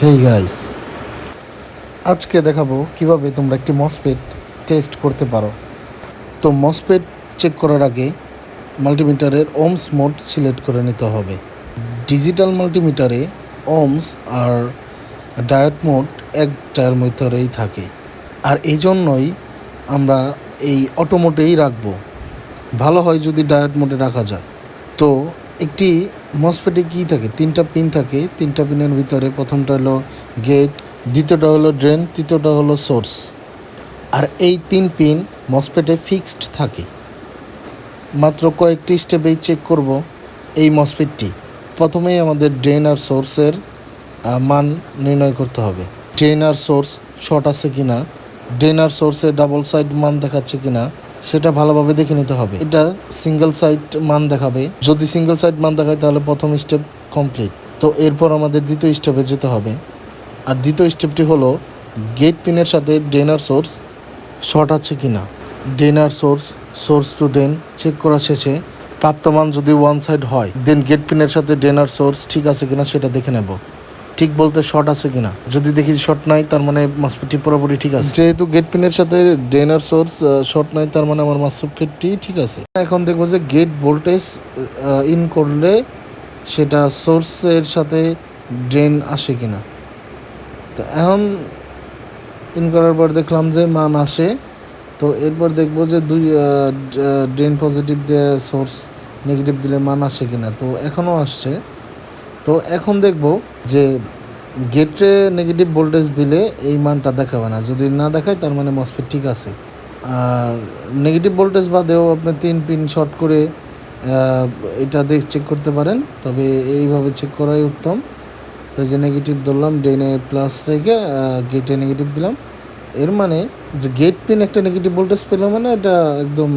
Hey guys, আজকে দেখাবো কিভাবে তোমরা একটি মসফেট টেস্ট করতে পারো। তো মসফেট চেক করার আগে মাল্টিমিটারের ওহমস মোড সিলেক্ট করে নিতে হবে। ডিজিটাল মাল্টিমিটারে ওহমস আর ডায়োড মোড একটার ভিতরেই থাকে, আর এই জন্যই আমরা এই অটো মোডেই রাখবো। ভালো হয় যদি ডায়োড মোডে রাখা যায়। তো একটি মসফেটে কী থাকে, তিনটা পিন থাকে। তিনটা পিনের ভিতরে প্রথমটা হলো গেট, দ্বিতীয়টা হলো ড্রেন, তৃতীয়টা হলো সোর্স। আর এই তিন পিন মসফেটে ফিক্সড থাকে। মাত্র কয়েকটি স্টেপেই চেক করব এই মসফেটটি। প্রথমেই আমাদের ড্রেন আর সোর্সের মান নির্ণয় করতে হবে। ড্রেন আর সোর্স শর্ট আছে কি না, ড্রেন আর সোর্সে ডাবল সাইড মান দেখাচ্ছে কি না সেটা ভালোভাবে দেখে নিতে হবে। এটা সিঙ্গেল সাইড মান দেখাবে। যদি সিঙ্গেল সাইড মান দেখায় তাহলে প্রথম স্টেপ কমপ্লিট। তো এরপর আমাদের দ্বিতীয় স্টেপে যেতে হবে। আর দ্বিতীয় স্টেপটি হলো গেট পিনের সাথে ড্রেন আর সোর্স শর্ট আছে কি না। ড্রেন আর source, source to drain check করা শেষে প্রাপ্ত মান যদি ওয়ান সাইড হয়, দেন গেট পিনের সাথে ড্রেন আর সোর্স ঠিক আছে কিনা সেটা দেখে নেব। ঠিক বলতে শর্ট আছে কিনা, যদি দেখি শর্ট নাই তার মানে মসফেটটি পুরোপুরি ঠিক আছে। যেহেতু গেট পিনের সাথে ড্রেন আর সোর্স শর্ট নাই, তার মানে আমার মসফেটটি ঠিক আছে। এখন দেখবো যে গেট ভোল্টেজ ইন করলে সেটা সোর্সের সাথে ড্রেন আসে কিনা। তো এখন ইন করার পর দেখলাম যে মান আসে। তো এরপর দেখবো যে ড্রেন পজিটিভ দিয়ে সোর্স নেগেটিভ দিলে মান আসে কিনা। তো এখনও আসছে। তো এখন দেখব যে গেটে নেগেটিভ ভোল্টেজ দিলে এই মানটা দেখাবে না। যদি না দেখায় তার মানে মসফেট ঠিক আছে। আর নেগেটিভ ভোল্টেজ বাদেও আপনি তিন পিন শর্ট করে এটা চেক করতে পারেন, তবে এইভাবে চেক করাই উত্তম। তো যে নেগেটিভ ধরলাম, ড্রেনে প্লাস রেখে গেটে নেগেটিভ দিলাম। এর মানে যে গেট পিন একটা নেগেটিভ ভোল্টেজ পেল মানে এটা একদম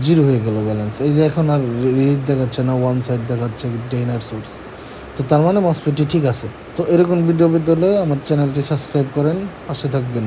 জিরো হয়ে গেল ব্যালেন্স। এই যে এখন আর রিড দেখাচ্ছে না, ওয়ান সাইড দেখাচ্ছে ড্রেন আর সোর্স। তো তার মানে মসফেটটি ঠিক আছে। তো এরকম ভিডিও পেতে হলে আমার চ্যানেলটি সাবস্ক্রাইব করেন, পাশে থাকবেন।